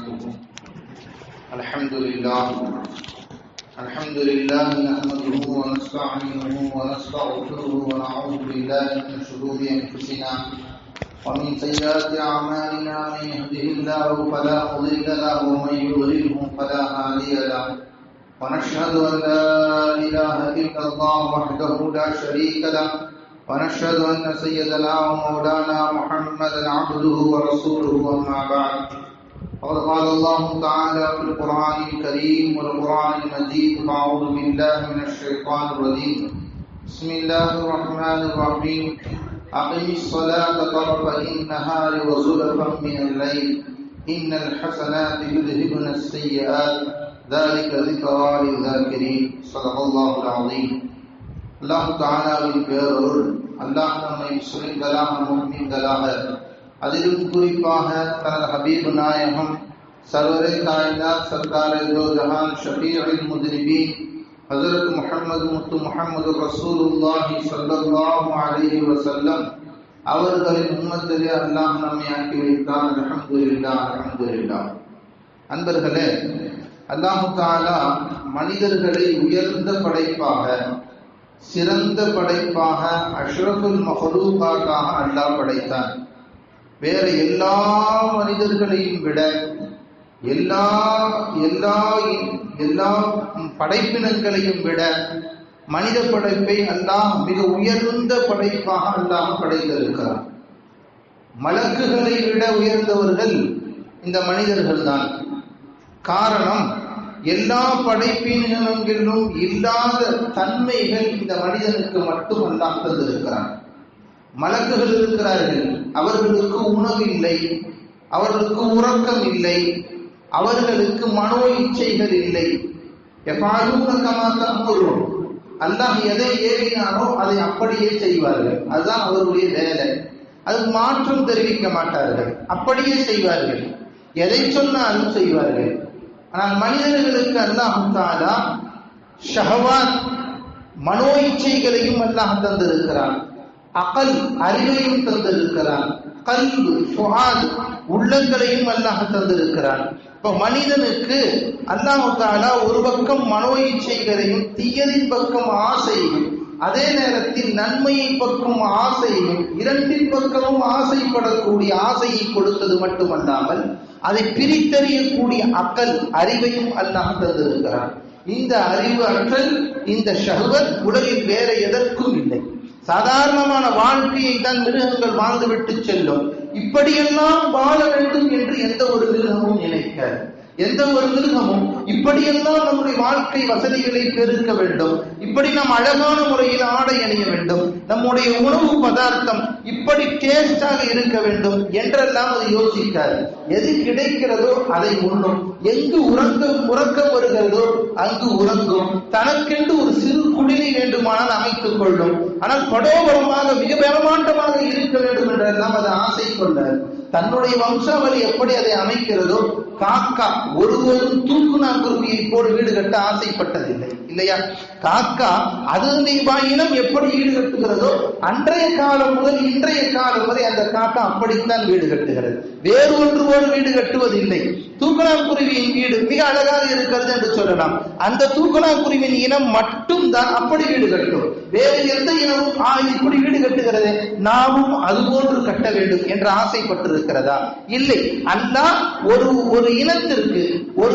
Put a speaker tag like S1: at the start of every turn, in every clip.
S1: وبركاته. الحمد لله نحمده ونستعينه ونستغفره ونعوذ بالله من شرور أنفسنا ومن سيئات أعمالنا. من يهده الله فلا مضل له ومن يضلله فلا هادي له. ونشهد أن لا إله إلا الله وحده لا شريك له ونشهد أن سيدنا ومولانا محمدا عبده ورسوله. أما بعد فقد قال الله تعالى في القرآن الكريم والقرآن المجيد: أعوذ بالله من الشيطان الرجيم. بسم الله الرحمن الرحيم. أقم الصلاة طرفي النهار وزلفا من الليل إن الحسنات يذهبن السيئات ذلك ذكرى للذاكرين. صدق الله العظيم. அல்லாஹ் தஆலாவின் பேரருள் அல்லாஹ் நம்மை முஸ்லிம்களாக முஃமின்களாக அதிலும் குறிப்பாக தனது ஹபீப் நாயகம் சர்வரே காயினாத் சர்தாரே தோ ஜஹான் ஷஃபீஉல் முத்னிபீன் ஹஜ்ரத் முஹம்மது ரசூலுல்லாஹி ஸல்லல்லாஹு அலைஹி வஸல்லம் அவர்களின் உம்மத்திலே அல்லாஹ் நம்மை ஆக்கி வைத்தான். அல்ஹம்துலில்லாஹ் அல்ஹம்துலில்லாஹ். அன்பர்களே, அல்லாஹ் தஆலா மனிதர்களை உயர்ந்த படைப்பாக, சிறந்த படைப்பாக, அஷ்ரஃபுல் மஹ்லூகாத்தாக அல்லாஹ் படைத்தான். வேற எல்லா மனிதர்களையும் விட எல்லா படைப்பினங்களையும் விட மனித படைப்பை அல்லாஹ் மிக உயர்ந்த படைப்பாக அல்லாஹ் படைத்திருக்கிறார். மலக்குகளை விட உயர்ந்தவர்கள் இந்த மனிதர்கள் தான். காரணம், எல்லா படைப்பினங்களிலும் இல்லாத தன்மைகள் இந்த மனிதனுக்கு மட்டும் அல்லாஹ் தந்திருக்கிறான். மலக்குகள் இருக்கிறார்கள், அவர்களுக்கு உணவில்லை, அவர்களுக்கு உறக்கம் இல்லை, அவர்களுக்கு மனோ இச்சைகள் இல்லை. அல்லாஹ் எதை ஏவினானோ அதை அப்படியே செய்வார்கள். அதுதான் அவர்களுடைய வேலை. அது மாற்றம் தெரிவிக்க மாட்டார்கள், அப்படியே செய்வார்கள். எதை சொன்னாலும் செய்வார்கள். ஆனால் மனிதர்களுக்கு அல்லாஹ் தஆலா ஷஹவாத் மனோ இச்சைகளையும் அல்லாஹ் தந்திருக்கிறான். அகல் அறிவையும் தந்திருக்கிறான். கல்பு ஃபுஆத் உள்ளங்களையும் அல்லாஹ் தந்திருக்கிறான். இப்போ மனிதனுக்கு அல்லாஹ் தஆலா ஒரு பக்கம் மனோ இச்சைகளையும் தீயதின் பக்கம் ஆசையும், அதே நேரத்தில் நன்மையை பக்கம் ஆசையும், இரண்டின் பக்கமும் ஆசைப்படக்கூடிய ஆசையை கொடுத்தது மட்டுமல்லாமல் அதை பிரித்தறியக்கூடிய அக்கல் அறிவையும் அல்லாஹ் தந்திருக்கிறான். இந்த அறிவு அற்றல், இந்த ஷஹ்வத் உலகில் வேற எதற்கும் இல்லை. சாதாரணமான வாழ்க்கையை தான் மிருகங்கள் வாழ்ந்துவிட்டு செல்லும். இப்படியெல்லாம் வாழ வேண்டும் என்று எந்த ஒரு மிருகமும் நினைக்காது. எந்த ஒரு மிருகமும் இப்படியெல்லாம் நம்முடைய வாழ்க்கை வசதிகளை பெருக்க வேண்டும், இப்படி நாம் அழகான முறையில் ஆடை அணிய வேண்டும், நம்முடைய உணவு பதார்த்தம் இப்படி டேஸ்டாக இருக்க வேண்டும் என்றெல்லாம் அது யோசிக்காது. எது கிடைக்கிறதோ அதை உண்ணும். எங்கு உறக்கம் வருகிறதோ அங்கு உறங்கும். தனக்கென்று ஒரு சிறு குடிலை வேண்டுமானால் அமைத்துக் கொள்ளும். ஆனால் படோபரமாக மிக பிரமாண்டமாக இருக்க வேண்டும் என்றெல்லாம் அது ஆசை கொண்டார். தன்னுடைய வம்சாவளி எப்படி அதை அமைக்கிறதோ, காக்கா ஒருவரும் தூக்குநாக்குருவியை போல் வீடு கட்ட ஆசைப்பட்டதில்லை, இல்லையா? காக்கா அதனுடைய இனம் எப்படி வீடு கட்டுகிறதோ அன்றைய காலம் முதல் இன்றைய காலம் வரை அந்த காக்கா அப்படித்தான் வீடு கட்டுகிறது. வேறு ஒன்றுவோடு வீடு கட்டுவதில்லை. தூக்கணாக்குருவியின் வீடு மிக அழகாக இருக்கிறது என்று சொல்லலாம். அந்த தூக்கணாக்குருவியின் இனம் மட்டும் தான் அப்படி வீடு கட்டும். வேறு எந்த இனமும் இப்படி வீடு கட்டுகிறது, நாமும் அதுபோன்று கட்ட வேண்டும் என்று ஆசைப்பட்டிருக்கிறதா? இல்லை. அல்லாஹ் ஒரு இனத்திற்கு ஒரு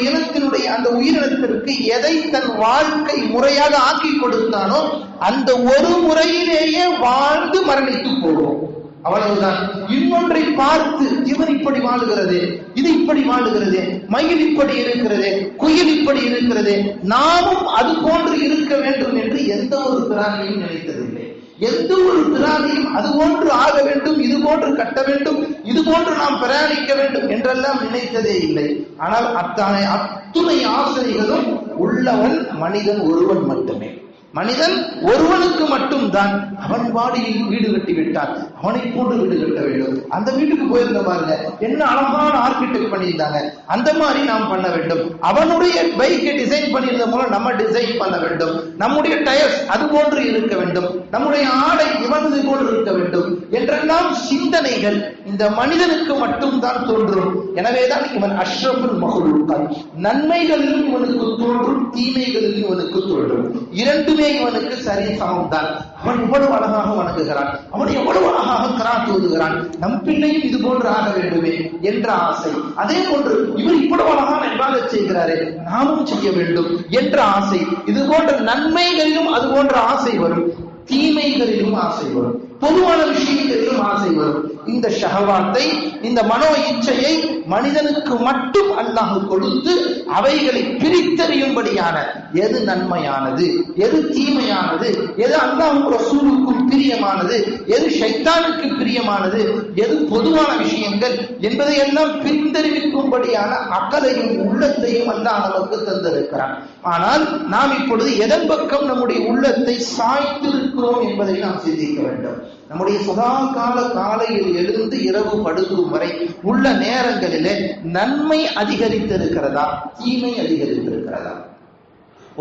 S1: இனத்தினுடைய அந்த உயிரினத்திற்கு எதை தன் வாழ்க்கை முறையாக ஆக்கி கொடுத்தானோ அந்த ஒரு முறையிலேயே வாழ்ந்து மரணித்து போகும். அவ்வளவுதான். இன்னொன்றை பார்த்து இவர் இப்படி வாழுகிறது, இது இப்படி வாழுகிறது, மயில் இப்படி இருக்கிறது, குயில் இப்படி இருக்கிறது, நாமும் அது போன்று இருக்க வேண்டும் என்று எந்த ஒரு பிராணியும் நினைத்ததில்லை. எந்த ஒரு பிராணியும் அது போன்று ஆக வேண்டும், இது போன்று கட்ட வேண்டும், இது போன்று நாம் பிரயாணிக்க வேண்டும் என்றெல்லாம் நினைத்ததே இல்லை. ஆனால் அத்துணை ஆசைகளும் உள்ளவன் மனிதன் ஒருவன் மட்டுமே. மனிதன் ஒருவனுக்கு மட்டும்தான். அவன் வாடியில் வீடு கட்டி விட்டான், அவனை போன்று வீடு கட்ட வேண்டும். அந்த வீட்டுக்கு போயிருந்த பாருங்க, என்ன அழகான ஆர்கிடெக்ட் பண்ணியிருந்தாங்க, அந்த மாதிரி நாம் பண்ண வேண்டும். அவனுடைய பைக்கை டிசைன் பண்ணியிருந்த மூலம் நம்ம டிசைன் பண்ண வேண்டும். நம்முடைய டயர்ஸ் அது போன்று இருக்க வேண்டும், நம்முடைய ஆடை இவனது போன்று இருக்க வேண்டும் என்றெல்லாம் சிந்தனைகள் இந்த மனிதனுக்கு மட்டும்தான் தோன்றும். எனவேதான் இவன் அஷ்ரஃபுல் மஹ்லூகாத். நன்மைகளிலும் இவனுக்கு தோன்றும், தீமைகளிலும் இவனுக்கு தோன்றும். இரண்டுமே இவனுக்கு சரி சமம் தான். அவன் எவ்வளவு அழகாக வணங்குகிறான், அவன் எவ்வளவு அழகாக கராத் ஓதுகிறான், நம் பிள்ளையும் இது போன்று ஆக வேண்டுமே என்ற ஆசை. அதே போன்று இவர் இவ்வளவு அழகான இபாதத் செய்கிறாரே, நாமும் செய்ய வேண்டும் என்ற ஆசை. இது போன்ற நன்மைகளிலும் அது போன்ற ஆசை வரும், தீமைகளிலும் ஆசை வரும், பொதுவான விஷயங்களிலும் ஆசை வரும். இந்த ஷஹவாத்தை, இந்த மனோ இச்சையை மனிதனுக்கு மட்டும் அல்லாஹ் கொடுத்து அவைகளை பிரித்தறியும்படியான எது நன்மையானது, எது தீமையானது, எது அல்லாஹ்வும் ரசூலுக்கும் பிரியமானது, எது ஷைத்தானுக்கு பிரியமானது, எது பொதுவான விஷயங்கள் என்பதை எல்லாம் பிரித்தறிவிக்கும்படியான அக்கலையும் உள்ளத்தையும் அல்லாஹ் நமக்கு தந்திருக்கிறான். ஆனால் நாம் இப்பொழுது எதன் பக்கம் நம்முடைய உள்ளத்தை சாய்த்திருக்கிறோம் என்பதை நாம் சிந்திக்க வேண்டும். நம்முடைய சதா கால காலையில் எழுந்து இரவு படுக்கும் வரை உள்ள நேரங்களிலே நன்மை அதிகரித்திருக்கிறதா, தீமை அதிகரித்திருக்கிறதா?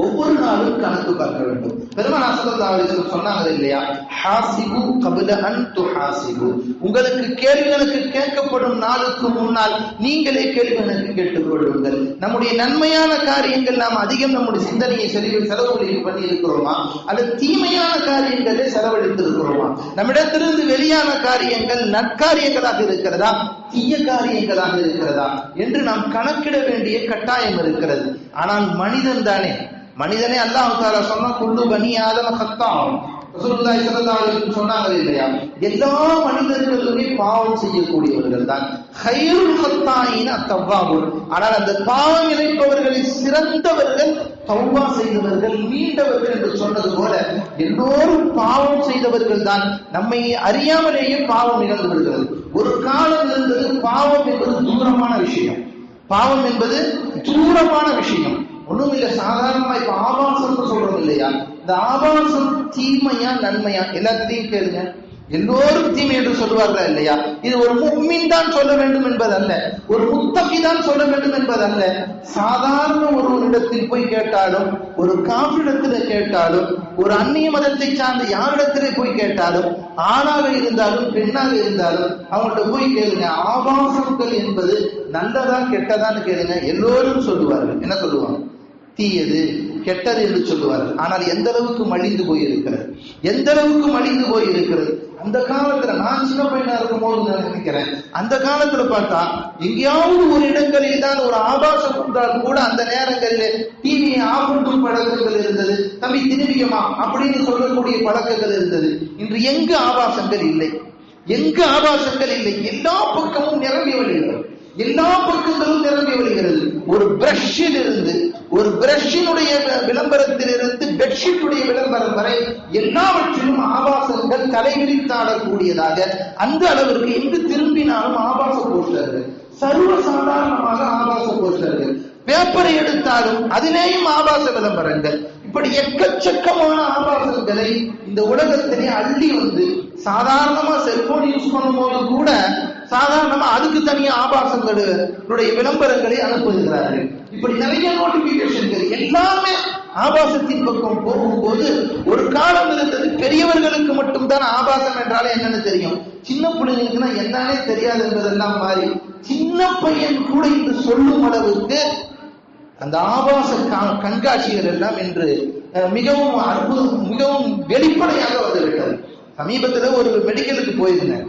S1: ஒவ்வொரு நாளும் கணக்கு பார்க்க வேண்டும். பெருமானார் ஸல்லல்லாஹு அலைஹி வஸல்லம் சொன்னாங்க இல்லையா, ஹாசிபு கப்ல அன் துஹாசிபு. உங்களுக்கு கேள்விகளுக்கு கேட்கப்படும் நாளுக்கு முன்னால் நீங்களே கேள்விகளுக்கு கேட்டுக்கொள்ளுங்கள். நம்முடைய நன்மையான காரியங்கள் நாம் அதிகம் நம்முடைய சிந்தனையை செலவு பண்ணி இருக்கிறோமா, அல்லது தீமையான காரியங்களே செலவழித்திருக்கிறோமா? நம்மிடத்திலிருந்து வெளியான காரியங்கள் நற்காரியங்களாக இருக்கிறதா, தீய காரியங்களாக இருக்கிறதா என்று நாம் கணக்கிட வேண்டிய கட்டாயம் இருக்கிறது. ஆனால் மனிதன் தானே, மனிதனே அல்லாஹ் தஆலா சொன்னா குல்லு பனி ஆதம கத்தாம். ரசூலுல்லாஹி ஸல்லல்லாஹு அலைஹி வஸல்லம் சொன்னாங்க இல்லையா, எல்லா மனிதர்களுமே பாவம் செய்யக்கூடியவர்கள் தான். கைருல் கத்தாயின தவ்வாபுன். ஆனால் அந்த பாவம் இழைப்பவர்களில் சிறந்தவர்கள் தௌபா செய்தவர்கள், மீண்டவர்கள் என்று சொன்னது போல எல்லோரும் பாவம் செய்தவர்கள் தான். நம்மை அறியாமலேயே பாவம் நிகழ்ந்து விடுகிறது. ஒரு காலம் இருந்தது பாவம் என்பது தூரமான விஷயம், பாவம் என்பது தூரமான விஷயம், ஒண்ணும் இல்ல. சாதாரணமா இப்ப ஆபாசம் சொல்றோம் இல்லையா, இந்த ஆபாசம் தீமையா நன்மையா? எல்லாத்தையும் கேளுங்க, எல்லோரும் தீமை என்று சொல்வார்களா இல்லையா? இது ஒரு முஃமின் தான் சொல்ல வேண்டும் என்பதல்ல, ஒரு முத்தகி தான் சொல்ல வேண்டும் என்பதல்ல. சாதாரண ஒருவரிடத்தில் போய் கேட்டாலும், ஒரு காஃபிரிடத்தில் கேட்டாலும், ஒரு அந்நிய மதத்தை சார்ந்த யாரிடத்திலே போய் கேட்டாலும், ஆணாக இருந்தாலும் பெண்ணாக இருந்தாலும் அவங்கள்ட்ட போய் கேளுங்க, ஆபாசங்கள் என்பது நல்லதா கெட்டதான்னு கேளுங்க, எல்லோரும் சொல்லுவார்கள். என்ன சொல்லுவாங்க? தீயது, கெட்டது என்று சொல்லுவார்கள். ஆனால் எந்த அளவுக்கு மலிந்து போயிருக்கிறது, எந்த அளவுக்கு மலிந்து போயிருக்கிறது. அந்த காலத்துல நான் சின்ன பையனா இருக்கும் போது நான் நினைக்கிறேன், அந்த காலத்துல பார்த்தா எங்கேயாவது ஒரு இடங்களில் தான் ஒரு ஆபாசம் என்றால் கூட அந்த நேரங்களில் டிவியை ஆபத்தும் பழக்கங்கள் இருந்தது, தம்பி திரும்பியமா அப்படின்னு சொல்லக்கூடிய பழக்கங்கள் இருந்தது. இன்று எங்கு ஆபாசங்கள் இல்லை, எங்கு ஆபாசங்கள் இல்லை, எல்லா பக்கமும் நிரம்பி வருகிறது, எல்லா பக்கங்களும் நிரம்பி வருகிறது. ஒரு பிரஷில் இருந்து, ஒரு பிரஷினுடைய விளம்பரத்தில் இருந்து பெட்ஷீட்டுடைய விளம்பரம் வரை எல்லாவற்றிலும் ஆபாசங்கள் தலைவிரித்தாடக்கூடியதாக அந்த அளவிற்கு எங்கு திரும்பினாலும் ஆபாச போஸ்டர்கள், சர்வசாதாரணமாக ஆபாச போஸ்டர்கள். பேப்பரை எடுத்தாலும் அதிலேயும் ஆபாச விளம்பரங்கள். இப்படி எக்கச்சக்கமான ஆபாசங்களை இந்த உலகத்திலே அள்ளி வந்து சாதாரணமா செல்போன் யூஸ் பண்ணும் போது கூட சாதாரணமா அதுக்கு தனியா ஆபாசங்களுடைய விளம்பரங்களை அனுப்புகிறார்கள். இப்படி நிறைய நோட்டிபிகேஷன்கள் எல்லாமே ஆபாசத்தின் பக்கம் போகும்போது, ஒரு காலம் இருந்தது பெரியவர்களுக்கு மட்டும்தான் ஆபாசம் என்றாலே என்னன்னு தெரியும், சின்ன பிள்ளைங்களுக்குன்னா என்னன்னே தெரியாது என்பதெல்லாம் மாறி சின்ன பையன் கூட இன்று சொல்லும் அளவுக்கு அந்த ஆபாச கண்காட்சிகள் எல்லாம் இன்று மிகவும் அற்புதம், மிகவும் வெளிப்படையாக வந்துவிட்டது. சமீபத்தில் ஒரு மெடிக்கலுக்கு போயிருந்தேன்,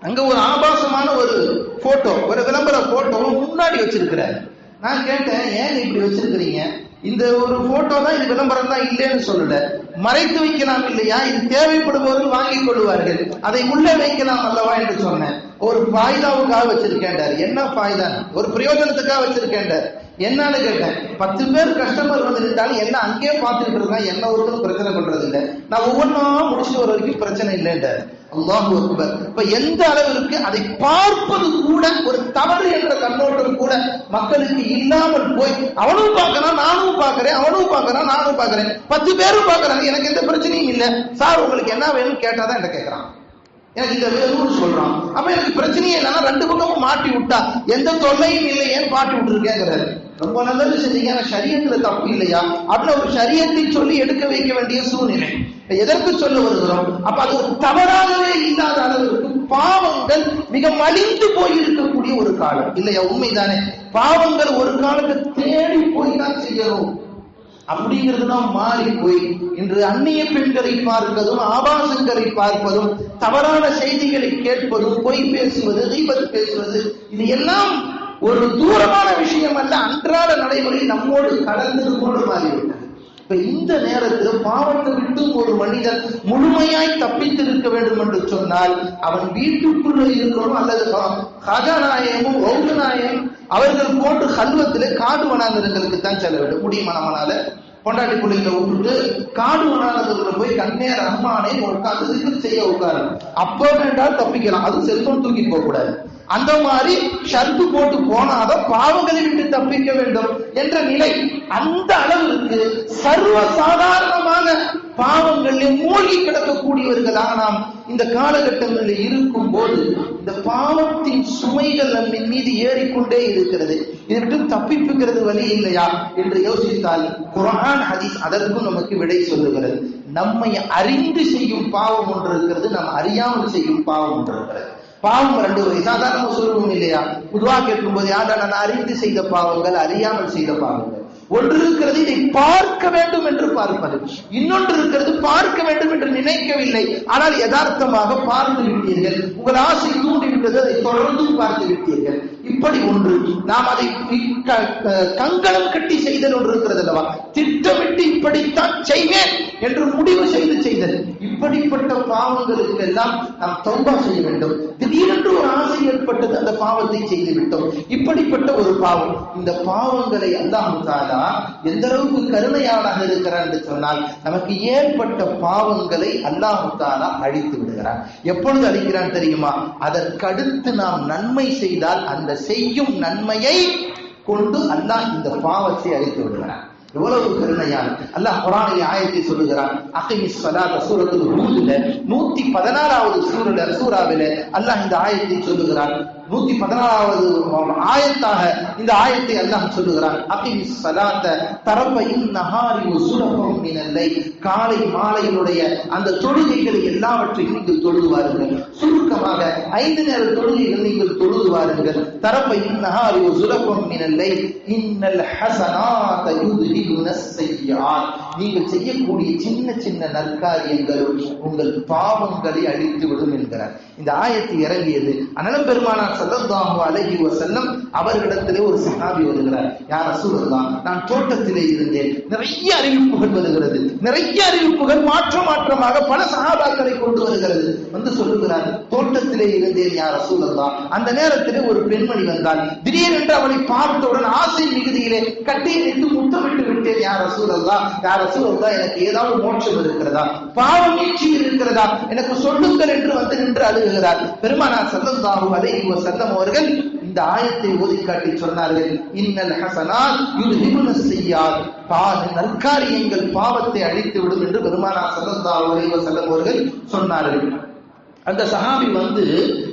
S1: அங்க ஒரு ஆபாசமான ஒரு போட்டோ, ஒரு விளம்பர போட்டோ முன்னாடி வச்சிருக்கிறார். நான் கேட்டேன், ஏன் இப்படி வச்சிருக்கிறீங்க? இந்த ஒரு போட்டோ தான், இது விளம்பரம் தான் இல்லைன்னு சொல்லல, மறைத்து வைக்கலாம் இல்லையா, இது தேவைப்படுபவர்கள் வாங்கிக் கொள்வார்கள், அதை உள்ள வைக்கலாம் அல்லவா என்று சொன்னேன். ஒரு ஃபாய்தாவுக்காக வச்சிருக்கேன்டார். என்ன ஃபாய்தான்? ஒரு பிரயோஜனத்துக்காக வச்சிருக்கேன்டார். என்னன்னு கேட்டேன். 10 பேர் கஸ்டமர் வந்து நின்றாலும் எல்லாம் அங்கேயே பார்த்துட்டு இருக்கான், என்ன ஒருவரும் பிரச்சனை பண்றது இல்லை, நான் ஒவ்வொன்றா முடிச்சுட்டு வர வரைக்கும் பிரச்சனை இல்லைன்றார். அல்லாஹு அக்பர். இப்ப எந்த அளவிற்கு அதை பார்ப்பது கூட ஒரு தவறு என்ற கண்ணோட்டம் கூட மக்களுக்கு இல்லாமல் போய், அவனும் பார்க்கறான் நானும் பார்க்கிறேன், அவனும் பார்க்கறான் நானும் பார்க்கிறேன், 10 பேரும் பார்க்கறாங்க, எனக்கு எந்த பிரச்சனையும் இல்லை. சார் உங்களுக்கு என்ன வேணும்னு கேட்டாதான் என்ன கேட்கறான், எனக்கு இந்த வேணும்னு சொல்றான். அப்ப எனக்கு பிரச்சனையே இல்லைன்னா 2 பக்கமும் மாட்டி விட்டா எந்த தொல்லையும் இல்லை, ஏன் மாட்டி விட்டுருக்கேங்கிறாரு. ரொம்ப நல்லது செஞ்சீங்க, ஷரியத்துல தப்பு இல்லையா அப்படின்னு ஒரு ஷரியத்தை சொல்லி எடுக்க வைக்க வேண்டிய சூழ்நிலை. எதற்கு சொல்ல வருகிறோம்? அப்ப அது ஒரு தவறாகவே இல்லாத அளவிற்கு பாவங்கள் மிக மலிந்து போயிருக்கக்கூடிய ஒரு காலம் இல்லையா? உண்மைதானே? பாவங்கள் ஒரு காலத்தை தேடி போய் தான் செய்யணும் அப்படிங்கிறதுதான் மாறி போய் இன்று அந்நிய பெண்களை பார்ப்பதும், ஆபாசங்களை பார்ப்பதும், தவறான செய்திகளை கேட்பதும், பொய் பேசுவது, தீபத்து பேசுவது, இது எல்லாம் ஒரு தூரமான விஷயம் அல்ல, அன்றாட நடைமுறையில் நம்மோடு கடந்தது போல மாறிவிட்டது. இப்ப இந்த நேரத்தில் பாவத்தை விட்டு ஒரு மனிதன் முழுமையாய் தப்பித்திருக்க வேண்டும் என்று சொன்னால் அவன் வீட்டுக்குள்ள இருக்கணும், அல்லது கஜாநாயகமும் ரவுநாயகம் அவர்கள் போன்று கல்வத்திலே காடு வனாந்தரங்களுக்கு தான் செல்ல வேண்டும். முடியுமா நம்மளால? பொண்டாட்டி பிள்ளைகளை விட்டுட்டு காடு வனாந்தரத்துல போய் கண்ணே ரஹ்மானே உட்கார்ந்து செய்ய உட்காரு, அப்ப வேண்டாம் தப்பிக்கலாம். அது செல்போன் தூக்கி போக கூடாது. அந்த மாதிரி ஷர்த்து போட்டு போனாதான் பாவங்களை விட்டு தப்பிக்க வேண்டும் என்ற நிலை. அந்த அளவிற்கு சர்வ சாதாரணமான பாவங்களில் மூழ்கி கிடக்கக்கூடியவர்களாக நாம் இந்த காலகட்டங்களில் இருக்கும் போது இந்த பாவத்தின் சுமைகள் நம்மின் மீது ஏறிக்கொண்டே இருக்கிறது. இதற்கு தப்பிப்புகிறது வழி இல்லையா என்று யோசித்தால் குர்ஆன் ஹதீஸ் அதற்கும் நமக்கு விடை சொல்லுகிறது. நம்மை அறிந்து செய்யும் பாவம் ஒன்று இருக்கிறது, நாம் அறியாமல் செய்யும் பாவம் ஒன்று இருக்கிறது. பாவம் 2 வகை. சாதாரண சொல்லுவோம் இல்லையா? பொதுவா கேட்கும் போது யாரா நான் அறிந்து செய்த பாவங்கள், அறியாமல் செய்த பாவங்கள். ஒன்று இருக்கிறது இதை பார்க்க வேண்டும் என்று பார்ப்பது, இன்னொன்று இருக்கிறது பார்க்க வேண்டும் என்று நினைக்கவில்லை, ஆனால் யதார்த்தமாக பார்த்து விட்டீர்கள், உங்கள் ஆசை தூண்டிவிட்டது, அதை தொடர்ந்து பார்த்து விட்டீர்கள். இப்படி ஒன்று. நாம் அதை கங்கணம் கட்டி செய்தல் ஒன்று இருக்கிறது அல்லவா? திட்டமிட்டு இப்படித்தான் செய்வேன் என்று முடிவு செய்து செய்தல். இப்படிப்பட்ட பாவங்களுக்கு எல்லாம் நாம் தௌபா செய்ய வேண்டும். திடீரென்று ஒரு ஆசை ஏற்பட்டது, அந்த பாவத்தை செய்து விட்டோம். இப்படிப்பட்ட ஒரு பாவம். இந்த பாவங்களை அல்லாஹ் தஆலா எந்த அளவுக்கு கருணையாளராக இருக்கிறார் என்று சொன்னால், நமக்கு ஏற்பட்ட பாவங்களை அல்லாஹ் தஆலா அழித்து விடுகிறார். எப்பொழுது அழிக்கிறான் தெரியுமா? அதற்கடுத்து நாம் நன்மை செய்தால் அந்த செய்யும் நன்மையை கொண்டு அல்லாஹ் இந்த பாவத்தை அழித்து விடுகிறார். எவ்வளவு கருணையான அல்லாஹ் குர்ஆனில் ஆயத்தை சொல்லுகிறான். அகிமிஸ் ஸலாத சூரத்துல் ஹூத்ல 114வது சூராவிலே அல்லாஹ் இந்த ஆயத்தை சொல்லுகிறான். 114வது ஆயத்தாக இந்த ஆயத்தை அல்லாஹ் சொல்லுகிறான். அகிமிஸ் ஸலாத தரஃபைன் நஹாரி வ ஸுலஃபம் மினல் லைல். காலை மாலையினுடைய அந்த தொழுகைகளை எல்லாவற்றையும் நீங்கள் தொழுது வாருங்கள். சுருக்கமாக 5 நேர தொழுகைகள் நீங்கள் தொழுது வாருங்கள். தரஃபைன் நஹாரி வ ஸுலஃபம் மினல் லைல் இன்னல் ஹஸனாத யுத்ஹி நீங்கள் செய்யக்கூடிய சின்ன சின்ன நற்காரியங்கள் உங்கள் பாவங்களை அழித்து விடும் என்கிறார். இந்த ஆயத்து இறங்கியது அனலம் பெருமானார் ஸல்லல்லாஹு அலைஹி வஸல்லம் அவர்களிடத்திலே ஒரு சஹாபி வருகிறார். யா ரசூலல்லாஹ், நான் தோட்டத்திலே இருந்தேன், நிறைய அறிவிப்புகள் வருகிறது, நிறைய அறிவிப்புகள் மாற்றமாக பல சஹாபாக்களை கொண்டு வருகிறது. வந்து சொல்லுகிறார், தோட்டத்திலே இருந்தேன் யா ரசூலல்லாஹ், அந்த நேரத்திலே ஒரு பெண்மணி வந்தாள், திடீரென்று அவளை பார்த்தவுடன் ஆசை மிகுதியிலே கட்டியணைத்து முத்தமிட்டு விட்டேன் யா ரசூலல்லாஹ், யா ரசூலல்லாஹ், எனக்கு ஏதாவது மோட்சம் இருக்கிறதா, பாவம் நீட்சி இருக்கிறதா, எனக்கு சொல்லுங்கள் என்று வந்து நின்று அழுகிறார். பெருமானார் ஸல்லல்லாஹு அலைஹி வஸல்லம் அவர்கள் இந்த ஆயத்தை ஓதி காட்டி சொன்னார்கள், இன்னல் ஹஸனாத் யுத்ஹிபுன ஸய்யாத், நற்காரியங்கள் பாவத்தை அழித்து விடும் என்று பெருமானார் ஸல்லல்லாஹு அலைஹி வஸல்லம் அவர்கள் சொன்னார்கள். அந்த சஹாபி வந்து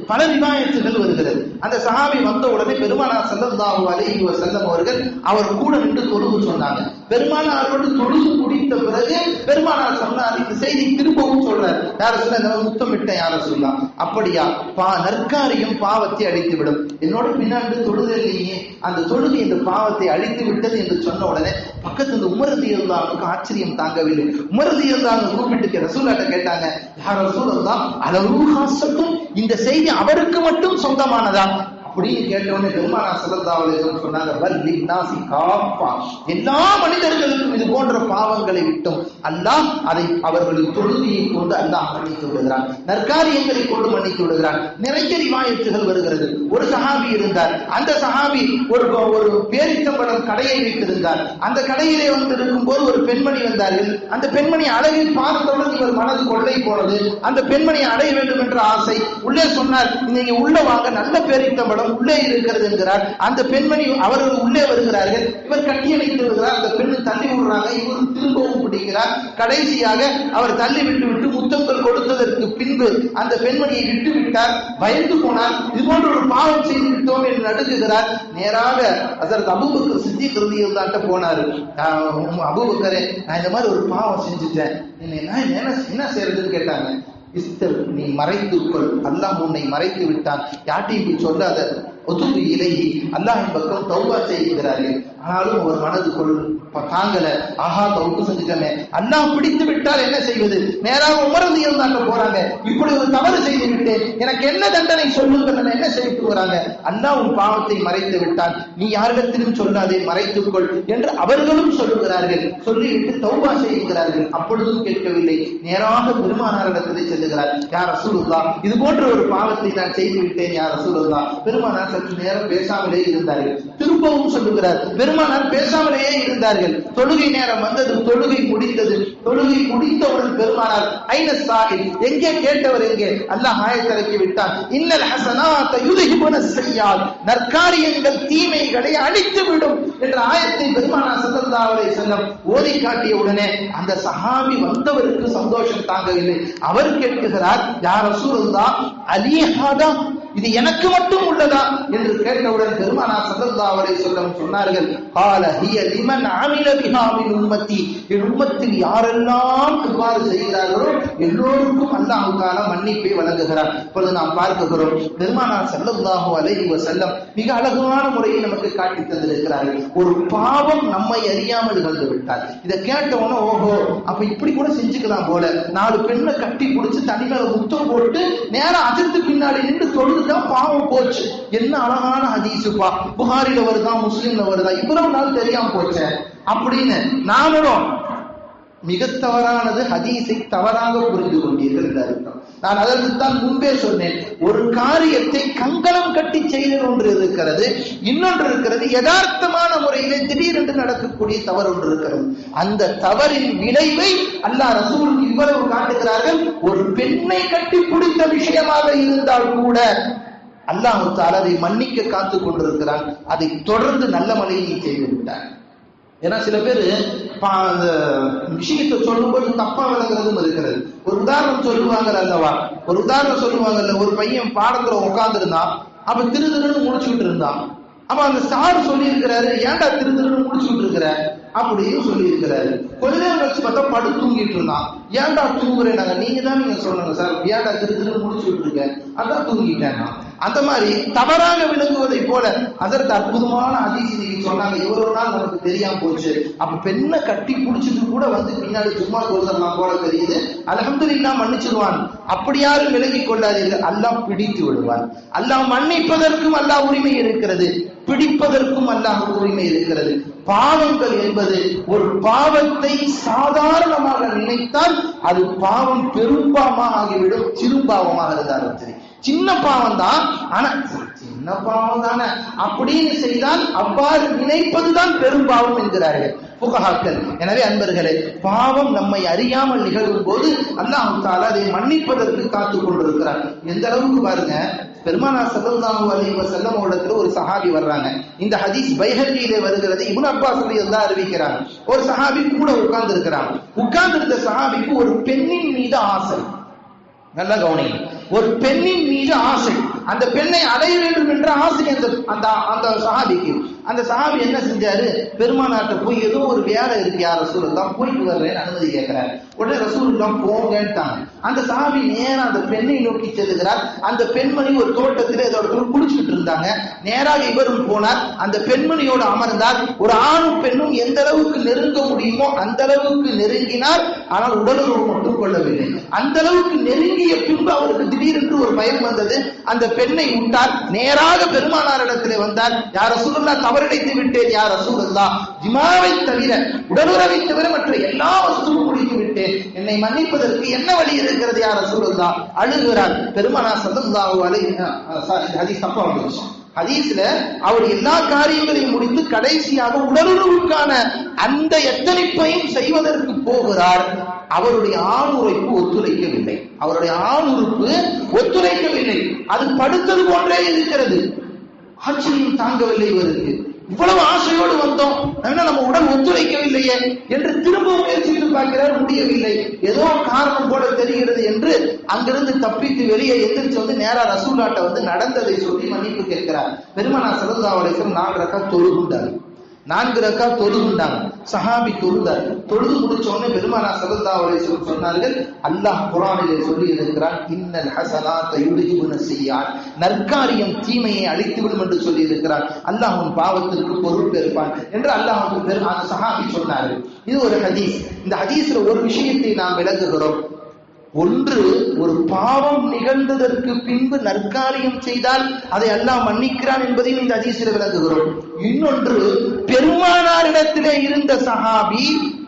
S1: பல ரிவாயத்துகள் வருகிறது. அந்த சஹாபி வந்த உடனே பெருமானார் ஸல்லல்லாஹு அலைஹி வஸல்லம் அவர்கள் அவர் கூட நின்று தொழுது சொன்னாங்க. பெருமானாரோடு தொழுது முடித்த பிறகு பெருமானார் சொன்னார், இந்த செய்தி திரும்பவும் சொல்றார், யார சொல்ல முத்தமிட்ட யார சொல்லலாம், அப்படியா, நற்காரியம் பாவத்தை அழித்து விடும், என்னோட பின்னாண்டு தொழுகையிலேயே அந்த தொழுகை இந்த பாவத்தை அழித்து விட்டது என்று சொன்ன உடனே பக்கத்துல உமர் ரலியல்லாஹு ஆச்சரியம் தாங்கவில்லை. உமர் ரலியல்லாஹு கூப்பிட்டு ரசூலுல்லாஹ் கேட்டாங்க, யா ரசூலல்லாஹ், அலஹு ஹாஸத்தும், இந்த செய்தி அவருக்கு மட்டும் சொந்தமானதா? அப்படின்னு கேட்டவுடனே பெருமானார் ஸல்லல்லாஹு அலைஹி வஸல்லம் சொன்னாங்க, பல் லின்னாசி காஃபா, எல்லா மனிதர்களுக்கும் இது போன்ற பாவங்களை விட்டும் அல்லாஹ் அதை அவர்களின் தொழுகையை கொண்டு அல்லாஹ் மன்னித்து விடுகிறான், நற்காரியங்களை கொண்டு மன்னித்து விடுகிறான். நிறைய ரிவாயத்துகள் வருகிறது. ஒரு சஹாபி இருந்தார். அந்த சஹாபி ஒரு பேரிச்சம்பழம் கடையை வைத்திருந்தார். அந்த கடையிலே வந்து இருக்கும் போது ஒரு பெண்மணி வந்தார்கள். அந்த பெண்மணி அழகை பார்த்தவுடன் இவர் மனது கொள்ளை போனது. அந்த பெண்மணியை அடைய வேண்டும் என்ற ஆசை. உள்ளே சொன்னார், நீங்க உள்ள வாங்க, நல்ல பேரிச்சம்பழம் உள்ளே இருக்கிறது என்கிறார். அந்த பெண்மணி அவர்கள் உள்ளே வருகிறார்கள். இவர் கட்டியணைத்து வருகிறார். அந்த பெண்ணு தள்ளி விடுறாங்க. இவர் திரும்பவும் பிடிக்கிறார். கடைசியாக அவர் தள்ளி விட்டு முத்தங்கள் கொடுத்ததற்கு பின்பு அந்த பெண்மணியை விட்டு விட்டார். பயந்து போனார். இது போன்ற ஒரு பாவம் செய்து விட்டோம் என்று நடுங்குகிறார். நேராக ஹஜ்ரத் அபூபக்கர் சித்திக் ரலியல்லாஹு அன்ஹு போனாரு. அபூபக்கரே, நான் இந்த மாதிரி ஒரு பாவம் செஞ்சுட்டேன், என்ன செய்யறதுன்னு கேட்டாங்க. நீ மறைத்துக்கொள், அல்லாஹ் உன்னை மறைத்து விட்டான், யார்ட்டையும் போய் சொல்லாத, ஒதுங்கு இலகி அல்லாஹின் பக்கம் தௌபா செய்கிறார்கள். ஆனாலும் அவர் மனதுக்குள் தாங்கல, ஆஹா தௌபா செஞ்சுட்டமே, அல்லாஹ் பிடித்து விட்டால் என்ன செய்வது? நேராக உமர் ரலியல்லாஹு அன்ஹு போறாங்க. இப்படி ஒரு தவறு செய்து விட்டேன், எனக்கு என்ன தண்டனை சொல்லுங்கள், என்ன செய்து வராங்க. அல்லாஹ் உன் பாவத்தை மறைத்து விட்டான், நீ யாரிடத்திலும் சொல்லாதே, மறைத்துக்கொள் என்று அவர்களும் சொல்லுகிறார்கள். சொல்லிவிட்டு தௌபா செய்கிறார்கள். அப்பொழுதும் கேட்கவில்லை. நேராக பெருமானாரிடத்திலே செல்லுகிறார். யா ரசூலுல்லாஹ், இது போன்ற ஒரு பாவத்தை நான் செய்து விட்டேன் யா ரசூலுல்லாஹ். பெருமானார் சற்று நேரம் பேசாமலே இருந்தார்கள். திரும்பவும் சொல்லுகிறார். பெருமானார் பேசாமலேயே இருந்தார்கள். தொழுகை நேரம் வந்தது, தொழுகை முடிந்தது. தொழுகை முடித்தவுடன் பெருமானார், ஐன சாஹிப், எங்கே கேட்டவர் எங்கே? அல்லாஹ் ஆயத்திறக்கி விட்டான், இன்னல் ஹஸனாத் யுذஹிபுன ஸய்யாத், நற்காரியங்கள் தீமைகளை அழித்து விடும் என்ற ஆயத்தை பெருமானார் ஸல்லல்லாஹு அலைஹி வஸல்லம் ஓதி காட்டிய உடனே அந்த சஹாபி வந்தவருக்கு சந்தோஷம் தாங்கவில்லை. அவர் கேட்கிறார், யா ரசூலுல்லாஹ், அலிஹாதா, இது எனக்கு மட்டும் உள்ளதா என்று கேட்டவுடன் பெருமானார் ஸல்லல்லாஹு அலைஹி வஸல்லம் சொன்னார்கள், قال هي لمن عمل بها من امتي, என் உம்மத்தில் யாரெல்லாம் இவ்வாறு செய்கிறார்களோ எல்லோருக்கும் அல்லாஹ் தஆலா மன்னிப்பை வழங்குகிறார். இப்பொழுது நாம் பார்க்கிறோம், பெருமானார் ஸல்லல்லாஹு அலைஹி வஸல்லம் மிக அழகான முறையில் நமக்கு காட்டி தந்திருக்கிறார்கள். ஒரு பாவம் நம்மை அறியாமல் நிகழ்ந்து விட்டால் இதை கேட்டவொன்னே, ஓஹோ, அப்ப இப்படி கூட செஞ்சுக்கலாம் போல, 4 பெண்ணை கட்டி பிடிச்சு தனிமேல முத்தம் போட்டு நேரம் அதிர்ந்து பின்னாடி நின்று தொழுதுதான் பாவம் போச்சு. என்ன அழகான ஹதீஸுப்பா, புகாரில வருதா, முஸ்லிம்ல வருதா, இவ்வளவு நாள் தெரியாம போச்சு அப்படின்னு நாமளும் மிக தவறானது ஹதீஸை தவறாக புரிந்து கொண்டீர்கள் என்று அர்த்தம். நான் அதற்கு தான் முன்பே சொன்னேன், ஒரு காரியத்தை கங்கணம் கட்டி செய்தல் ஒன்று இருக்கிறது, இன்னொன்று இருக்கிறது யதார்த்தமான முறையிலே திடீரென்று நடக்கக்கூடிய தவறு ஒன்று இருக்கிறது. அந்த தவறின் விளைவை அல்லாஹ் ரசூல் இவ்வளவு காட்டுகிறார்கள். ஒரு பெண்ணை கட்டி பிடித்த விஷயமாக இருந்தால் கூட அல்லாஹ் தஆலா அதை மன்னிக்க காத்துக் கொண்டிருக்கிறான். அதை தொடர்ந்து நல்ல மலையை செய்து விட்டார். ஏன்னா சில பேர் அந்த விஷயத்தை சொல்லும்போது தப்பா விளங்குறதும் இருக்கிறது. ஒரு உதாரணம் சொல்லுவாங்க அல்லவா, ஒரு உதாரணம் சொல்லுவாங்கல்ல, ஒரு பையன் பாடத்துல உட்கார்ந்து இருந்தான், அப்ப திருதுன்னு முடிச்சுட்டு இருந்தான். அப்ப அந்த சார் சொல்லி இருக்கிறாரு, ஏன்டா திருதுன்னு முடிச்சுட்டு இருக்கிற அப்படின்னு சொல்லி இருக்கிறாரு. கொஞ்ச நேரம் கழிச்சு பார்த்தா படு தூங்கிட்டு இருந்தான். ஏன்டா தூங்குறேன், நீங்க தான் நீங்க சொல்லுங்க சார், ஏன்டா திருதுன்னு முடிச்சுட்டு இருக்க, அதான் தூங்கிட்டேன். அந்த மாதிரி தவறாக விளங்குவதை போல அதற்கு அற்புதமான ஹதீஸ் சொன்னாங்க. இவ்வளவு நாள் நமக்கு தெரியாம போச்சு. அப்ப பெண்ணை கட்டி பிடிச்சிட்டு கூட வந்து பின்னாடி சும்மா சொல்றலாம் போல தெரியுது, அல்ஹம்துலில்லாஹ் மன்னிச்சிருவான். அப்படி யாரும் விலகிக் கொள்ளாதீர்கள், அல்லாஹ் பிடித்து விடுவான். அல்லாஹ் மன்னிப்பதற்கும் அல்லாஹ் உரிமை இருக்கிறது, பிடிப்பதற்கும் அல்லாஹ் உரிமை இருக்கிறது. பாவங்கள் என்பது, ஒரு பாவத்தை சாதாரணமாக நினைத்தால் அது பாவம் பெரும்பாவமாக ஆகிவிடும். சிறுபாவமாக இருந்தாலும் சரி, சின்ன பாவம் தான், ஆனா சின்ன பாவம் தானே அப்படின்னு செய்தால் அவ்வாறு நினைப்பதுதான் பெரும்பாவம் என்கிறார்கள் புகஹாக்கள். எனவே அன்பர்களே, பாவம் நம்மை அறியாமல் நிகழும் போது அல்லாஹ் தஆலா அதை மன்னிப்பதற்கு காத்துக் கொண்டிருக்கிறார். எந்த அளவுக்கு பாருங்க, பெருமானார் ஸல்லல்லாஹு அலைஹி வஸல்லம் இடத்துல ஒரு சஹாபி வர்றாங்க. இந்த ஹதீஸ் பைஹக்கியிலே வருகிறது. இப்னு அப்பாஸ் ரலியல்லாஹு அறிவிக்கிறாங்க. ஒரு சஹாபி கூட உட்கார்ந்து இருக்கிறாங்க. உட்கார்ந்து இருந்த சஹாபிக்கு ஒரு பெண்ணின் மீது ஆசை. நல்ல கவனிங்க, ஒரு பெண்ணின் மீது ஆசை, அந்த பெண்ணை அடைய வேண்டும் என்ற ஆசை அந்த சஹாபிக்கு. அந்த சஹாபி என்ன செஞ்சாரு, பெருமானார்ட்ட போய் ஏதோ ஒரு வேலை இருக்கு யார் ரசூலுல்லாஹ், போயிட்டு வர்றேன்னு அனுமதி கேட்கிறார். உடனே ரசூலுல்லாஹ் போங்கன்ட்டாங்க. அந்த சஹாபி நேரா அந்த பெண்ணை நோக்கி செல்லுகிறார். அந்த பெண்மணி ஒரு தோட்டத்தில் இதோட குளிச்சுட்டு இருந்தாங்க. நேராக இவரும் போனார், அந்த பெண்மணியோடு அமர்ந்தார். ஒரு ஆணும் பெண்ணும் எந்த அளவுக்கு நெருங்க முடியுமோ அந்த அளவுக்கு நெருங்கினார். ஆனால் உடலுறவு மட்டும் கொள்ளவில்லை. அந்த அளவுக்கு நெருங்கிய பின்பு அவருக்கு திடீரென்று ஒரு பயம் வந்தது. அந்த பெண்ணை விட்டார். நேராக பெருமானாரிடத்திலே வந்தார். யா ரசூலுல்லாஹ், தவறிழைத்து விட்டேன் யா ரசூலுல்லாஹ், ஜிமாவை தவிர, உடலுறவை தவிர மற்ற எல்லா வஸ்துவும் முடித்து விட்டேன், என்னை மன்னிப்பதற்கு என்ன வழி இருக்கிறது யா ரசூலுல்லாஹ்? அழுகிறார். பெருமானார் ஸல்லல்லாஹு அலைஹி ஹதீஸ் தப்பா வந்துச்சு. ஹதீஸ்ல அவர் எல்லா காரியங்களையும் முடித்து கடைசியாக உடலுறவுக்கான அந்த எத்தனைப்பையும் செய்வதற்கு போகிறார். அவருடைய ஆண் உறுப்பு ஒத்துழைக்கவில்லை. அவருடைய ஆண் உறுப்பு ஒத்துழைக்கவில்லை. அது படுத்தது போன்றே இருக்கிறது. ஆச்சரியம் தாங்கவில்லை இவருக்கு. இவ்வளவு ஆசையோடு வந்தோம், நம்ம உடல் ஒத்துழைக்கவில்லையே என்று திரும்ப முயற்சித்து பார்க்கிறார். முடியவில்லை. ஏதோ காரணம் போல தெரிகிறது என்று அங்கிருந்து தப்பித்து வெளியே எந்திரிச்சு வந்து நேரா ரசூலாட்ட வந்து நடந்ததை சொல்லி மன்னிப்பு கேட்கிறார். பெருமானார் ஸல்லல்லாஹு அலைஹி வஸல்லம் 4 ரக்காத் தொழுகின்றார். 4 ரக்காத் தொழுகின்றாங்க. சஹாபி தொழுதார். தொழுது முடிச்ச உடனே பெருமானார் ஸல்லல்லாஹு அலைஹி வஸல்லம் சொன்னார்கள், அல்லாஹ் குர்ஆனிலே சொல்லி இருக்கிறான், இன்னல் ஹஸனாத யுத்ஹிபுன ஸய்யிஆத், நற்காரியம் தீமையை அழித்துவிடும் என்று சொல்லி இருக்கிறான். அல்லாஹ் உன் பாவத்திற்கு பொறுப்பேற்பான் என்று அல்லாஹ் அந்த சஹாபி சொன்னார்கள். இது ஒரு ஹதீஸ். இந்த ஹதீஸ்ல ஒரு விஷயத்தை நாம் விளக்குகிறோம். ஒன்று, ஒரு பாவம் நிகழ்ந்ததற்கு பின்பு நற்காரியம் செய்தால் அதை அல்லாஹ் மன்னிக்கிறான் என்பதையும் இந்த ஹதீஸில் விளக்குகிறோம். இன்னொன்று, பெருமானாரிடத்திலே இருந்த சஹாபி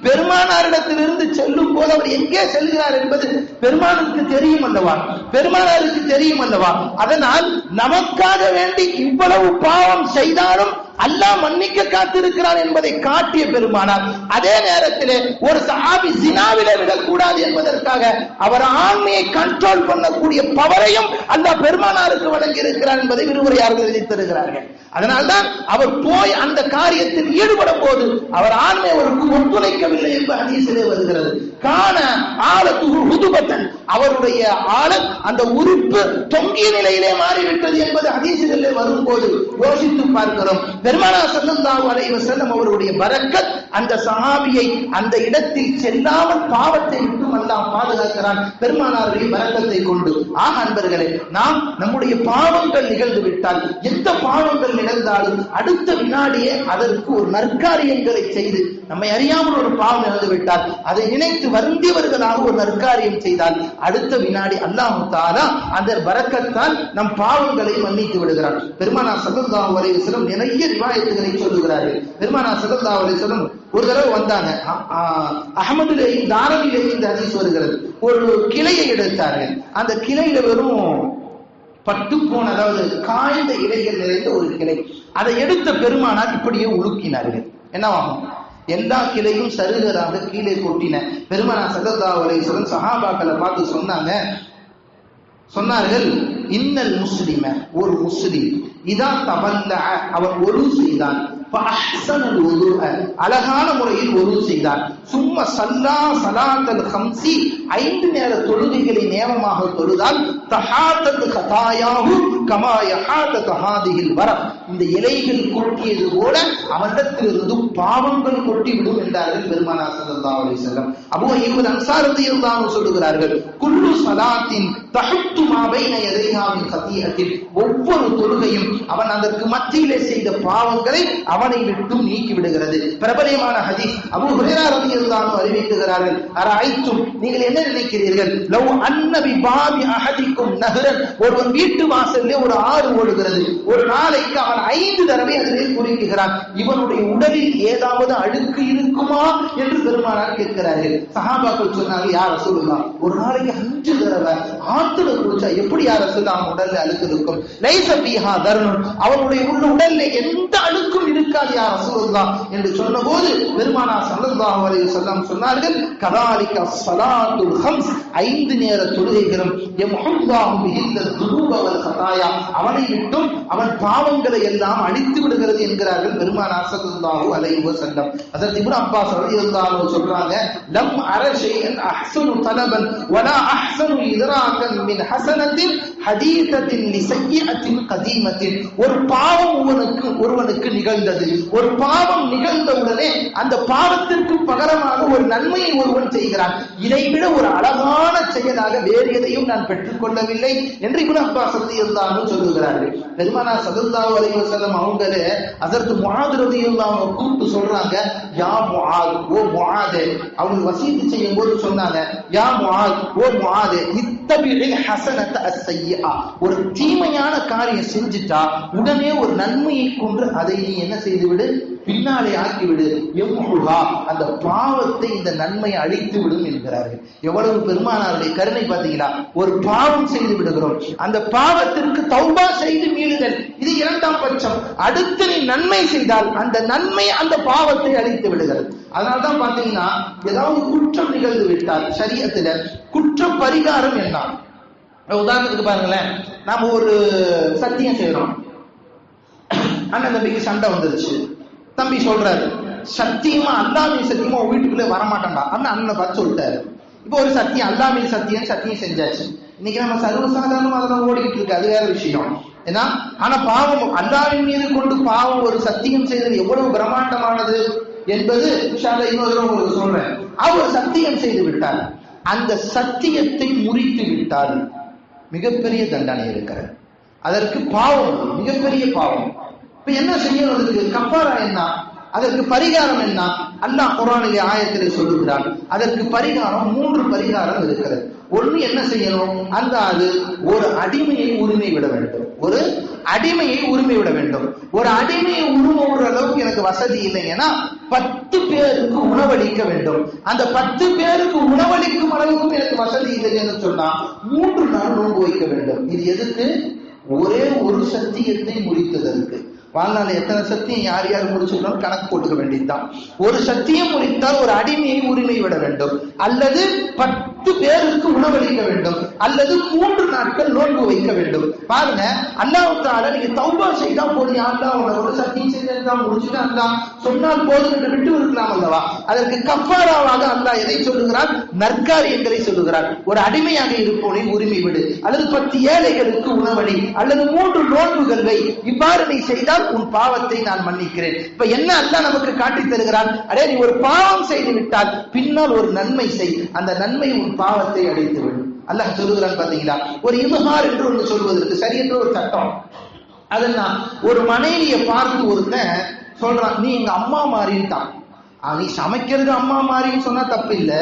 S1: பெருமானாரிடத்திலிருந்து செல்லும் போது அவர் எங்கே செல்கிறார் என்பது பெருமானுக்கு தெரியும் அல்லவா, பெருமானாருக்கு தெரியும் அல்லவா. அதனால் நமக்காக வேண்டி இவ்வளவு பாவம் செய்தாலும் அல்லாஹ் மன்னிக்க காத்திருக்கிறான் என்பதை காட்டிய பெருமானார், அதே நேரத்திலே ஒரு சஹாபி ஜினாவிலே விடக்கூடாது என்பதற்காக அவர் ஆண்மையை கண்ட்ரோல் பண்ணக்கூடிய பவரையும் அல்லாஹ் பெருமானாருக்கு வழங்கி இருக்கிறார் என்பதை விரிவுரையாளர்கள் எழுதி தருகிறார்கள். அதனால்தான் அவர் போய் அந்த காரியத்தில் ஈடுபடும் போது அவர் ஆண்மை அவருக்கு ஒத்துழைக்கவில்லை என்பது ஹதீஸிலே வருகிறது. காண ஆலத்து ஹுதுபத்தன், அவருடைய ஆலத் அந்த உறுப்பு தொங்கிய நிலையிலே மாறிவிட்டது என்பது ஹதீஸிலே வரும்போது யோசித்து பார்க்கிறோம். பெருமானார் ஸல்லல்லாஹு அலைஹி வஸல்லம் அவருடைய பரக்கத் அந்த சஹாபியை அந்த இடத்தில் செல்லாமல் பாவத்தை விட்டு அல்லாஹ் பாதுகாக்கிறான் பெருமானாருடைய பரக்கத்தை கொண்டு. ஆக அன்பர்களே, நாம் நம்முடைய பாவங்கள் நிகழ்ந்து விட்டால், எந்த பாவங்கள் நிகழ்ந்தாலும் அடுத்த வினாடியே அதற்கு ஒரு நற்காரியங்களை செய்து, நம்மை அறியாமல் ஒரு பாவம் நிகழ்ந்து விட்டால் அதை நினைத்து வருந்தியவர்களாக ஒரு நற்காரியம் செய்தால் அடுத்த வினாடி அல்லாஹ் தஆலா அந்த பரக்கத்தால் நம் பாவங்களை மன்னித்து விடுகிறார். பெருமானார் ஸல்லல்லாஹு அலைஹி வஸல்லம் நிறைய ரிவாயத்துகளை சொல்லுகிறார்கள். பெருமானார் ஸல்லல்லாஹு அலைஹி வஸல்லம் ஒரு தடவை வந்தாங்க. அஹ்மதுலேயும் தாரவிலேயும் இந்த ஹதீஸ் வருகிறது. ஒரு கிளையை எடுத்தார்கள். அந்த கிளையில வெறும் பட்டு போன, அதாவது காய்ந்த இலைகள் நிறைந்த ஒரு கிளை. அதை எடுத்த பெருமானார் இப்படியே உலுக்கினார்கள். என்னவாகும்? எல்லா கிளையும் சருகராக கீழே கொட்டின. பெருமானார் ஸல்லல்லாஹு அலைஹி வஸல்லம் சஹாபாக்களை பார்த்து சொன்னார்கள், இன்னல் முஸ்லிம, ஒரு முஸ்லிம், இதா தவல்ல, அவர் ஒரு செய்தான், அழகான முறையில் ஒரு செய்தார், சும்ம சல்லா சலாத்தல் ஹம்சி, 5 நேர தொழுகைகளை நேமமாக தொழுதால், தஹாத்தத் கதாயாஹு கமா யஹாத்தத் ஹாதிஹில் வரப், இந்த இலைகள் கொட்டியது போல அவனிடத்திலிருந்து பாவங்கள் கொட்டிவிடும் என்றார்கள் பெருமானார் ஸல்லல்லாஹு அலைஹி வஸல்லம். அபூ அய்யூப் அன்சாரி ரலியல்லாஹு அன்ஹு சொல்லுகிறார்கள், குல்லு ஸலாத்தின் தஹுத்து மா பைன யதைஹா மின் கதீஅத்தின், ஒவ்வொரு தொழுகையும் அவன் அதற்கு மத்தியிலே செய்த பாவங்களை அவனை விட்டும் நீக்கி விடுகிறது. பிரபலமான ஹதீஸ். அபூ ஹுரைரா ரலியல்லாஹு அன்ஹு அறிவிக்கிறார்கள், அரைத்தும், நீங்கள் என்ன நினைக்கிறீர்கள், லவ் அன்ன பி பாபி அஹதிக்கும் நஹரன், ஒருவன் வீட்டு வாசலிலே ஒரு ஆறு ஓடுகிறது, ஒரு நாளைக்கு அவன் 5 தடவை அதிலே குளிக்கிறான், இவனுடைய உடலில் ஏதாவது அழுக்கு இருக்குமா என்று பெருமானார் கேட்கிறார்கள். சஹாபாக்கள் சொன்னாங்க, யா ரசூலுல்லாஹ், ஒரு நாளைக்கு 5 தடவை ஆத்துல குளிச்சா எப்படி யா ரசூலுல்லாஹ் அவன் உடல்ல அழுக்கு இருக்கும்? லைஸ ஃபீஹா தர்னுன், அவனுடைய உடல்ல எந்த அழுக்கும் இருக்காது யா ரசூலுல்லாஹ் என்று சொன்னபோது பெருமானார் ஸல்லல்லாஹு அலைஹி வஸல்லம் சொன்னார்கள், கதாலிக ஸலாத்துல் ஹம்ஸ், 5 நேர தொழுகைகளும் யம்ஹுல்லாஹு பிஹில் துனூப வல் கதாயா, அவனை விட்டும் அவன் பாவங்களை எல்லாம் அழித்து விடுகிறது என்கிறார்கள் பெருமானார் ஸல்லல்லாஹு அலைஹி வஸல்லம். ஹஜ்ரத் இப்னு அப்பாஸ் ரலியல்லாஹு அன்ஹு சொல்றாங்க, லம் அர ஷைஅன் அஹ்ஸனு தலபன் வலா அஹ்ஸனு இத்ராகன் மின் ஹஸனத்தின் ஹதீதத்தின் லிஸய்யிஅத்தின் கதீமத்தின், ஒரு பாவம் ஒருவனுக்கு நிகழ்ந்தது, ஒரு பாவம் நிகழ்ந்தவுடனே அந்த பாவத்திற்கு பகரமாக ஒரு நன்மையை ஒருவன் செய்கிறான், இதைவிட ஒரு அழகான செயலாக வேறு எதையும் நான் பெற்றுக் கொள்ளவில்லை என்று இப்னு அப்பாஸ் ரலியல்லாஹு அன்ஹு சொல்லுகிறார்கள். பெருமானார் ஸல்லல்லாஹு அலைஹி வஸல்லம் அவங்களே ஹஜ்ரத் முஆத் ரலியல்லாஹு அன்ஹு கூப்பிட்டு சொல்றாங்க, யா முஆத், ஓ முஆதே, அவங்க வஸீத் செய்யும் போது சொன்னாங்க, யா முஆத், ஓ முஆதே, இத்தபிஇல் ஹஸனத அஸ்ஸய்யிஅ, சையா, ஒரு தீமையான காரியம் செஞ்சுட்டா உடனே ஒரு நன்மையை கொண்டு அதை நீ என்ன செய்து விடு, பின்னாலே ஆக்கிவிடு. எம்முஹா, அந்த பாவத்தை இந்த நன்மை அழித்து விடும் என்கிறார்கள். எவ்வளவு பெருமானாருடைய கருணை பார்த்தீங்களா? ஒரு பாவம் செய்து விடுகிறோம், அந்த பாவத்திற்கு தௌபா செய்து மீளுதல், இது இரண்டாம் பட்சம். அடுத்து நீ நன்மை செய்தால் அந்த நன்மை அந்த பாவத்தை அழித்து விடுகிறது. அதனால்தான் பாத்தீங்கன்னா, ஏதாவது குற்றம் நிகழ்ந்து விட்டால் ஷரியத்துல குற்ற பரிகாரம் என்ன? உதாரணத்துக்கு பாருங்களேன், நாம ஒரு சத்தியம் செய்யறோம், அண்ணன் தம்பிக்கு சண்டை வந்துருச்சு. தம்பி சொல்றாரு, சத்தியமா அல்லாஹ்வின் சத்தியமா வீட்டுக்குள்ளே வரமாட்டேன்டா அண்ணனை பார்த்து சொல்லிட்டாரு. இப்போ ஒரு சத்தியம், அல்லாஹ்வின் சத்தியம் செஞ்சாச்சு. இன்னைக்கு நம்ம சர்வசாதாரணமா அதெல்லாம் ஓடிக்கிட்டு இருக்கு, அது வேற விஷயம். ஏன்னா ஆனா பாவம் அல்லாஹ்வின் மீது கொண்டு பாவம் ஒரு சத்தியம் செய்தது எவ்வளவு பிரம்மாண்டமானது என்பது இன்னொரு உங்களுக்கு சொல்றேன். அவர் சத்தியம் செய்து விட்டார், அந்த சத்தியத்தை முறித்து விட்டார், மிகப்பெரிய தண்டனை இருக்கிறது. அதற்கு பாவம், மிகப்பெரிய பாவம். இப்ப என்ன செய்யணும்? அதுக்கு கஃபாரா என்ன? அதற்கு பரிகாரம் என்ன? அல்லாஹ் குர்ஆனிலே ஆயத்திலே சொல்லுகிறான். அதற்கு பரிகாரம் 3 பரிகாரம் இருக்கிறது. ஒண்ணு என்ன செய்யணும்? அது ஒரு அடிமையை உரிமை விட வேண்டும். ஒரு அடிமையை உரிமை விட வேண்டும். ஒரு அடிமையை உரிமைற அளவுக்கு எனக்கு வசதி இல்லைங்கன்னா 10 பேருக்கு உணவளிக்க வேண்டும். அந்த 10 பேருக்கு உணவளிக்கும் அளவுக்கு எனக்கு வசதி இல்லைன்னு சொன்னா 3 நாள் நோன்பு வைக்க வேண்டும். இது எதுக்கு? ஒரே ஒரு சத்தியத்தை முறித்ததற்கு. வாழ்நாள் எத்தனை சத்தியம் யார் யார் முடிச்சுக்கணும் கணக்கு போட்டுக்க வேண்டியதுதான். ஒரு சத்தியம் முடித்தால் ஒரு அடிமையை உரிமை விட வேண்டும், அல்லது 10 பேருக்கு உணவளிக்க வேண்டும், அல்லது 3 நாட்கள் நோன்பு வைக்க வேண்டும். பாருங்க, அல்லாஹ் தஆலா நீங்க தௌபா செய்தா போதும், அல்லாஹ் ஒரு சத்தியம் செய்தா முடிச்சுட்டு அல்லாஹ் சொன்னால் போதும் என்று விட்டு இருக்கலாம் அல்லவா? அதற்கு கஃபாராவாக அல்லாஹ் எதை சொல்லுகிறார்? நற்காரியங்களை சொல்லுகிறார். ஒரு அடிமையாக இருப்போனை உரிமை விடு, அல்லது 10 ஏழைகளுக்கு உணவளி, அல்லது 3 நோன்புகள் வை. இவ்வாறு நீ செய்தால் உன் பாவத்தை நான் மன்னிக்கிறேன். இப்ப என்ன அல்லாஹ் நமக்கு காட்டி தருகிறான்? அடே, நீ ஒரு பாவம் செய்து விட்டால் பின்னால் ஒரு நன்மை செய், அந்த நன்மை உன் பாவத்தை அழித்து விடும். அல்லாஹ் சொல்லுகிறான் பாத்தீங்களா? ஒரு இம்ஹார் என்று ஒன்று சொல்வதற்கு சரி என்ற ஒரு சட்டம். அதெல்லாம் ஒரு மனைவியை பார்த்து ஒருத்தன் சொல்றான், நீ எங்க அம்மா மாறிட்டான். நீ சமைக்கிறது அம்மா மாறின்னு சொன்னா தப்பு இல்ல.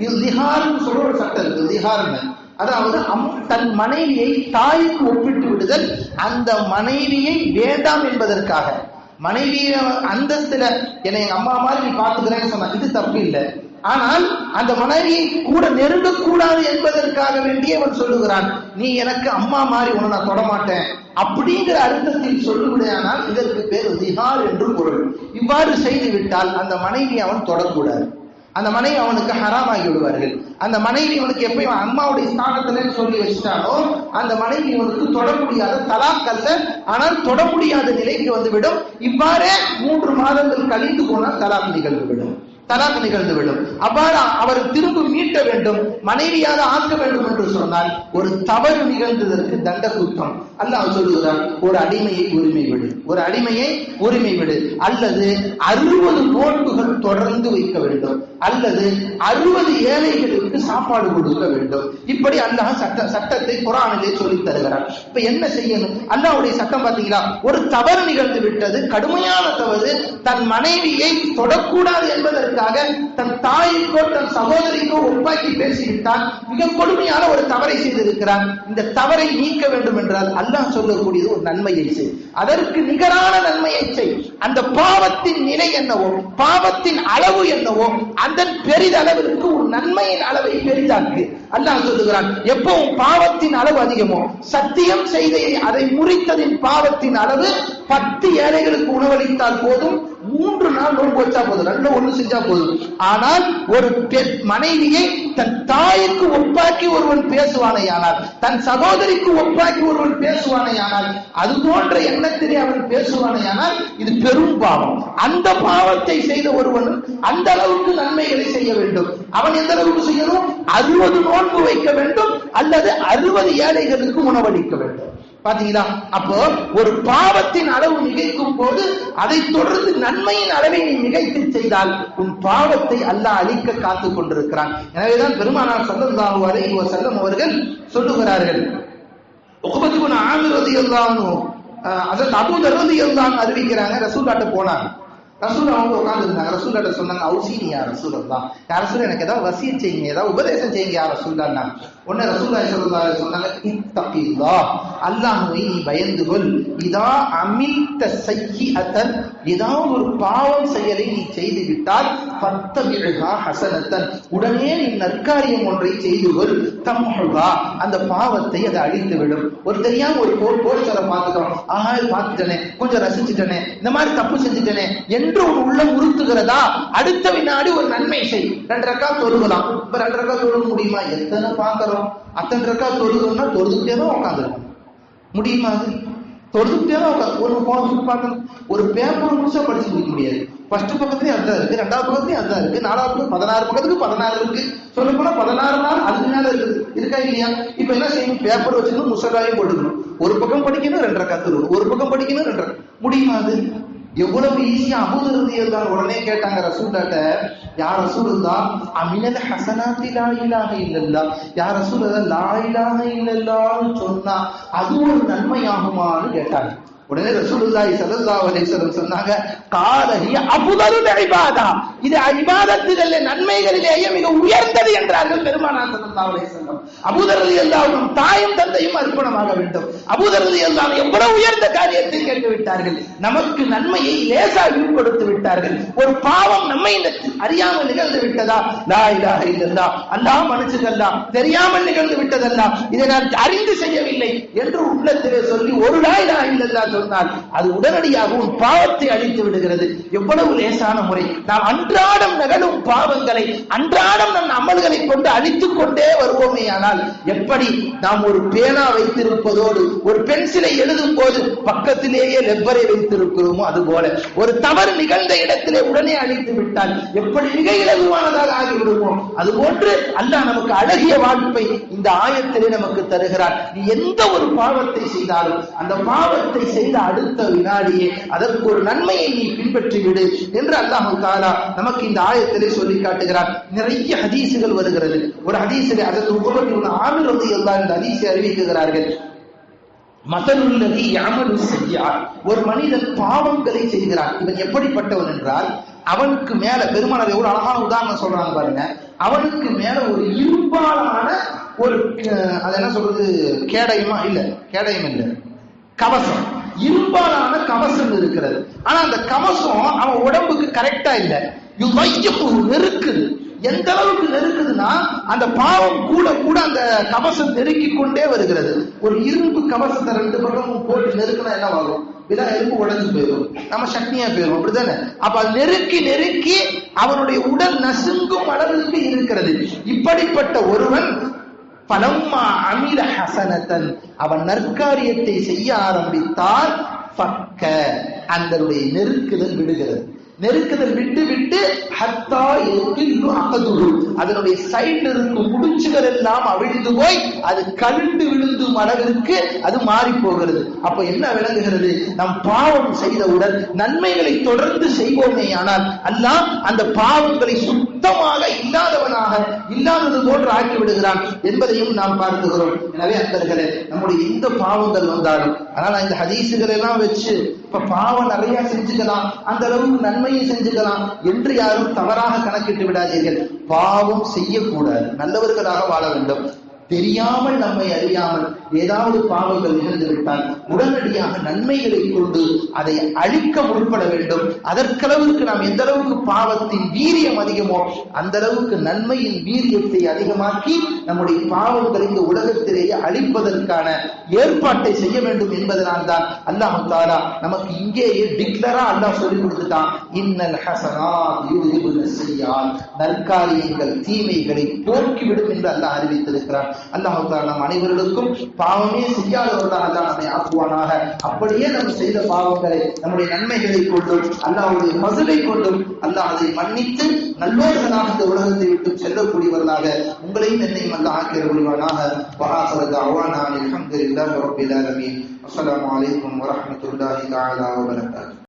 S1: இது திஹார்னு சொல்ற ஒரு சட்டம் இருக்கு. திஹார்னு அதாவது தன் மனைவியை தாய்க்கு ஒப்பிட்டு விடுதல், அந்த மனைவியை வேண்டாம் என்பதற்காக. மனைவிய அந்தஸ்துல என்னை எங்க அம்மா மாதிரி நீ பாத்துக்கிறேன்னு சொன்னா இது தப்பு இல்லை. ஆனால் அந்த மனைவியை கூட நெருங்கக்கூடாது என்பதற்காக வேண்டியே அவன் சொல்லுகிறான், நீ எனக்கு அம்மா மாதிரி உன்னை நான் தொடமாட்டேன் அப்படிங்கிற அர்த்தத்தில் சொல்லுவிடையானால் இதற்கு பேர் திஹார் என்று பொருள். இவ்வாறு செய்து விட்டால் அந்த மனைவி அவன் தொடக்கூடாது, அந்த மனைவி அவனுக்கு ஹராமாகி விடுவார்கள். அந்த மனைவி அவனுக்கு எப்பயும் அம்மாவுடைய ஸ்தானத்துல சொல்லி வச்சுட்டானோ அந்த மனைவி அவனுக்கு தொட முடியாத தலாக் அல்ல, ஆனால் தொட முடியாத நிலைக்கு வந்துவிடும். இவ்வாறே 3 மாதங்கள் கழிந்து போனால் தலாக் நிகழ்ந்துவிடும். அவ்வாறு அவர் திரும்ப மீட்ட வேண்டும், மனைவியாக ஆக்க வேண்டும் என்று சொன்னால் ஒரு தவறு நிகழ்ந்ததற்கு தண்ட குற்றம். அல்லாஹ் சொல்லுகிறார், ஒரு அடிமையை உரிமை விடு, ஒரு அடிமையை உரிமை விடு, அல்லது 60 நோன்புகள் தொடர்ந்து வைக்க வேண்டும், அல்லது 60 ஏழைகளுக்கு சாப்பாடு கொடுக்க வேண்டும். இப்படி அல்லாஹ் சட்டத்தை குர்ஆனிலே சொல்லி தருகிறார். இப்ப என்ன செய்யணும்? அல்லாஹ்வுடைய சட்டம் பாத்தீங்களா? ஒரு தவறு நிகழ்ந்து விட்டது, கடுமையான தவறு, தன் மனைவியை தொடக்கூடாது என்பதற்கு தன் தாய்க்கோ தன் சகோதரிக்கோ ஒப்பாக்கி பேசிவிட்டால் மிக கொடுமையான ஒரு தவறை செய்திருக்கிறார். இந்த தவறை நீக்க வேண்டும் என்றால் அல்லாஹ் சொல்லக்கூடியது ஒரு நன்மையை செய், அதற்கு நிகரான நன்மையை செய். அந்த பாவத்தின் நிலை என்னவோ, பாவத்தின் அளவு என்னவோ, அந்த பெரிதளவிற்கு ஒரு நன்மையின் அளவை பெரிதாக்கு. அல்லாஹ் சொல்லுகிறான், எப்பவும் பாவத்தின் அளவு அதிகமோ, சத்தியம் செய்த அதை முறித்ததின் பாவத்தின் அளவு 10 ஏழைகளுக்கு உணவளித்தால் போதும், 3 நாள் நோன்பு வச்சா போதும், 2 ஒண்ணு செஞ்சா போதும். ஆனால் ஒரு மனைவியை தன் தாய்க்கு ஒப்பாக்கி ஒருவன் பேசுவானையானால், தன் சகோதரிக்கு ஒப்பாக்கி ஒருவன் பேசுவானையானால், அது போன்ற எண்ணத்திலே அவன் பேசுவானையானால் இது பெரும் பாவம். அந்த பாவத்தை செய்த ஒருவன் அந்த அளவுக்கு நன்மைகளை செய்ய வேண்டும். அவன் எந்த அளவுக்கு செய்யணும்? 60 நோன்பு வைக்க வேண்டும், அல்லது 60 ஏழைகளுக்கு உணவளிக்க வேண்டும். பாத்தீங்களா? அப்போ ஒரு பாவத்தின் அளவு மிகைக்கும் போது அதை தொடர்ந்து நன்மையின் அளவை நீ மிகைத்து செய்தால் உன் பாவத்தை அல்லாஹ் அழிக்க காத்துக் கொண்டிருக்கிறான். எனவேதான் பெருமானார் ஸல்லல்லாஹு அலைஹி வஸல்லம் அவர்கள் சொல்லுகிறார்கள், உக்பத் இப்னு ஆமிர் ரலியல்லாஹு அன்ஹு ஹஜ்ரத் அபூ தர் ரலியல்லாஹு அன்ஹு அறிவிக்கிறாங்க, ரசூலுல்லாஹ்ட்ட போனாங்க. ரசூல் அவங்க உட்கார்ந்து இருந்தாங்க. ரசூலுல்லாஹ்ட்ட சொன்னாங்க, அவுசீனி யா ரசூலல்லாஹ், யா ரசூல் எனக்கு ஏதாவது வசியத் செய்யுங்க, ஏதாவது உபதேசம் செய்யுங்க யா ரசூலுல்லாஹ். உடனே ரசூலுல்லாஹி ஸல்லல்லாஹு அலைஹி வஸல்லம் சொன்னாங்க, இத்தகில்லாஹ், அல்லாஹ்வை நீ பயந்து கொள். இதா அமில்த சய்யிஅத்தன், ஏதாவது ஒரு பாவம் செயலை நீ செய்து விட்டால் ஃபத்தபிஹா ஹஸனத்தன், உடனே நீ நற்காரியம் ஒன்றை செய்து கொள். தம்ஹுஹா, அந்த பாவத்தை அது அழித்து விடும். ஒரு தெரியாம ஒரு போஸ்டரை பார்த்துட்டோம், ஆஹா பார்த்துட்டனே, கொஞ்சம் ரசிச்சுட்டனே, இந்த மாதிரி தப்பு செஞ்சுட்டனே என்று ஒரு உள்ளம் உறுத்துகிறதா, அடுத்த வினாடி ஒரு நன்மை செய். 2 ரக்காத் தொழுகலாம். இப்ப 2 ரக்காத் தொழுக முடியுமா? எத்தனை பார்க்கிறோம். அத்தனை ரக்காத் தொழுகணும்னா தொழுதுகிட்டே தான் உட்காந்துருக்கோம். முடியுமா? அது தொழுதுகிட்டே தான் உட்காந்து ஒரு போன் பார்க்கணும். ஒரு பேப்பர் முழுசா படிச்சு முடிக்க முடியாது. ஃபர்ஸ்ட் பக்கத்துலயும் அதுதான் இருக்கு, 2வது பக்கத்துலயும் அதுதான் இருக்கு, 4வது 16 பக்கத்துக்கு 16 இருக்கு. சொல்ல போனா 16 நாள் அதுக்கு மேல இருக்குது, இருக்கா இல்லையா? இப்ப என்ன செய்யணும்? பேப்பர் வச்சுக்கணும், முசகாயும் போட்டுக்கணும். ஒரு பக்கம் படிக்கணும், 2 ரக்காத் தொழுகணும். ஒரு பக்கம் படிக்கணும், 2 ரக்காத். முடியுமா? அது எவ்வளவு ஈஸியா. அபூ ரலியல்லாஹு உடனே கேட்டாங்க ரசூலுல்லாஹ்ட்ட, யா ரசூலுல்லாஹ், அமினல் ஹஸனாத்தி லா இலாஹ இல்லல்லாஹ், யா ரசூலுல்லாஹ், லா இலாஹ இல்லல்லாஹ்னு சொன்னா அது ஒரு நன்மையாகுமான்னு கேட்டாங்க. உடனே ரசூலுல்லாஹி ஸல்லல்லாஹு அலைஹி வஸல்லம் சொன்னாங்க, கால ஹிய அஃதலுல் இபாதா, இது இபாதத்துகளிலே நன்மைகளிலேயே மிக உயர்ந்தது என்றார்கள் பெருமானார் ஸல்லல்லாஹு அலைஹி வஸல்லம். அபூ தர் ரலியல்லாஹு அன்ஹு தாயும் தந்தையும் அர்ப்பணமாக வேண்டும். அபூ தர் ரலியல்லாஹு அன்ஹு எவ்வளவு உயர்ந்த காரியத்தை கேட்டு விட்டார்கள். நமக்கு நன்மையை லேசாக கொடுத்து விட்டார்கள். ஒரு பாவம் நம்மை அறியாமல் நிகழ்ந்து விட்டதா, லா இலாஹ இல்லல்லாஹ், அல்லாஹ் மன்னிச்சுக்கல்லா, தெரியாமல் நிகழ்ந்து விட்டதல்லா, இதை நான் அறிந்து செய்யவில்லை என்று உள்ளத்திலே சொல்லி ஒரு லா இலாஹ இல்லல்லாஹ் சொன்னால் அது உடனடியாக உன் பாவத்தை அழித்து விடுகிறது. எவ்வளவு லேசான முறை. நாம் அன்றாடம் நிகழும் பாவங்களை அன்றாடம் நம் அமல்களை கொண்டு அழித்துக் கொண்டே வருவோமே. ஆனால் எப்படி நாம் ஒரு பேனா வைத்திருப்பதோடு ஒரு பென்சிலை எழுதும் போது பக்கத்திலேயே லெப்பரை வைத்திருக்கிறோமோ அதுபோல ஒரு தவறு நிகழ்ந்த இடத்திலே உடனே அழித்து விட்டால் எப்படி மிக இலகுவானதாக ஆகிவிடுமோ அதுபோன்று அல்லாஹ் நமக்கு அழகிய வாழ்ப்பை இந்த ஆயத்திலே நமக்கு தருகிறார். நீ எந்த ஒரு பாவத்தை செய்தாலும் அந்த பாவத்தை செய்த அடுத்த வினாடியே அதற்கு ஒரு நன்மையை நீ பின்பற்றி விடு என்று அல்லாஹ் தஆலா நமக்கு இந்த ஆயத்திலே சொல்லி காட்டுகிறார். நிறைய ஹதீசுகள் வருகிறது. ஒரு ஹதீஸிலே ஹஜ்ரத் உக்பத் இப்னு ஆமிர் ரலியல்லாஹு அன்ஹு ஹதீஸை அறிவிக்கிறார்கள். மஸலுல்லதி யஅமலு ஸய்யிஆத், ஒரு மனிதன் பாவங்களை செய்கிறான். இவன் எப்படிப்பட்டவன் என்றால், அவனுக்கு மேல பெருமானார் எவ்வளவு அழகான உதாரணம் சொல்றாங்க பாருங்க. அவனுக்கு மேல ஒரு இரும்பாலான ஒரு அது என்ன சொல்றது, கேடயமா இல்ல, கேடயம் இல்ல, கவசம், இரும்பாலான கவசம் இருக்கிறது. ஆனா அந்த கவசம் அவன் உடம்புக்கு கரெக்டா இல்ல, நெருக்குது. எந்த அளவுக்கு நெருக்குதுன்னா அந்த பாவம் கூட கூட அந்த கவசம் நெருக்கி கொண்டே வருகிறது. ஒரு இரும்பு கவசத்தை 2 பக்கமும் போட்டு நெருக்கினா என்ன ஆகும்? விதா எலும்பு உடைஞ்சு போயிடும், நம்ம சட்னியா போயிடும், அப்படித்தானே? அப்ப நெருக்கி நெருக்கி அவனுடைய உடல் நசுங்கும் அளவுக்கு இருக்கிறது. இப்படிப்பட்ட ஒருவன் பலம்மா அமில ஹசனத்தன், அவன் நற்காரியத்தை செய்ய ஆரம்பித்தால் பக்க அதனுடைய நெருக்குதல் விடுகிறது. நெருக்குதல் விட்டு விட்டு ஹத்தா எகில்லு அகதுரு, அதனுடைய சைடுல இருக்கும் முடிச்சுகள் எல்லாம் அவிழ்ந்து போய் அது கழுண்டு விழுந்தும் அளவிற்கு அது மாறி போகிறது. அப்ப என்ன விளங்குகிறது? நம் பாவம் செய்தவுடன் நன்மைகளை தொடர்ந்து செய்வோமே ஆனால் அல்லாஹ் அந்த பாவங்களை சுத்தமாக இல்லாதது போன்று ஆக்கி விடுகிறான் என்பதையும் நாம் பார்க்கிறோம். எனவே அன்பர்களே, நம்முடைய எந்த பாவங்கள் வந்தாலும், ஆனால் இந்த ஹதீசுகள் எல்லாம் வச்சு இப்ப பாவம் நிறைய செஞ்சுக்கலாம், அந்த அளவுக்கு நன்மையை செஞ்சுக்கலாம் என்று யாரும் தவறாக கணக்கிட்டு விடாதீர்கள். பாவம் செய்யக்கூடாது, நல்லவர்களாக வாழ வேண்டும். தெரியாமல் நம்மை அறியாமல் ஏதாவது பாவங்கள் நிகழ்ந்துவிட்டால் உடனடியாக நன்மைகளை கொண்டு அதை அழிக்க முற்பட வேண்டும். அதற்களவுக்கு நாம் எந்த அளவுக்கு பாவத்தின் வீரியம் அதிகமோ அந்த அளவுக்கு நன்மையின் வீரியத்தை அதிகமாக்கி நம்முடைய பாவங்களை இந்த உலகத்திலேயே அழிப்பதற்கான ஏற்பாட்டை செய்ய வேண்டும் என்பதனால் தான் அல்லாஹ் தஆலா நமக்கு இங்கேயே டிக்ளரா அல்லாஹ் சொல்லி கொடுத்துட்டான். இன்னல் ஹஸனாத் யுذிபுன் ஸய்யிஆத், நற்காரியங்கள் தீமைகளை போக்கிவிடும் என்று அல்லாஹ் அறிவித்திருக்கிறான். அல்லாஹ் தஆலா நம் அனைவருக்கும் பாவமே செய்யாதவர்களாக அல்லாஹ் நம்மை ஆக்குவானாக. அப்படியே நாம் செய்த பாவங்களை நம்முடைய நன்மைகளை கொண்டும் அல்லாஹ்வுடைய ஃபஸலை கொண்டும் அல்லாஹ் அதை மன்னித்து நல்லோர்களாக இந்த உலகத்தை விட்டு செல்லக்கூடியவர்களாக உங்களையும் என்னையும் அல்லாஹ் ஆக்கிய புரிவானாக. வஆஹிரு தஅவானா அல்ஹம்துலில்லாஹி ரப்பில் ஆலமீன். அஸ்ஸலாமு அலைக்கும் வரஹ்மத்துல்லாஹி தஆலா வபரகாத்துஹு.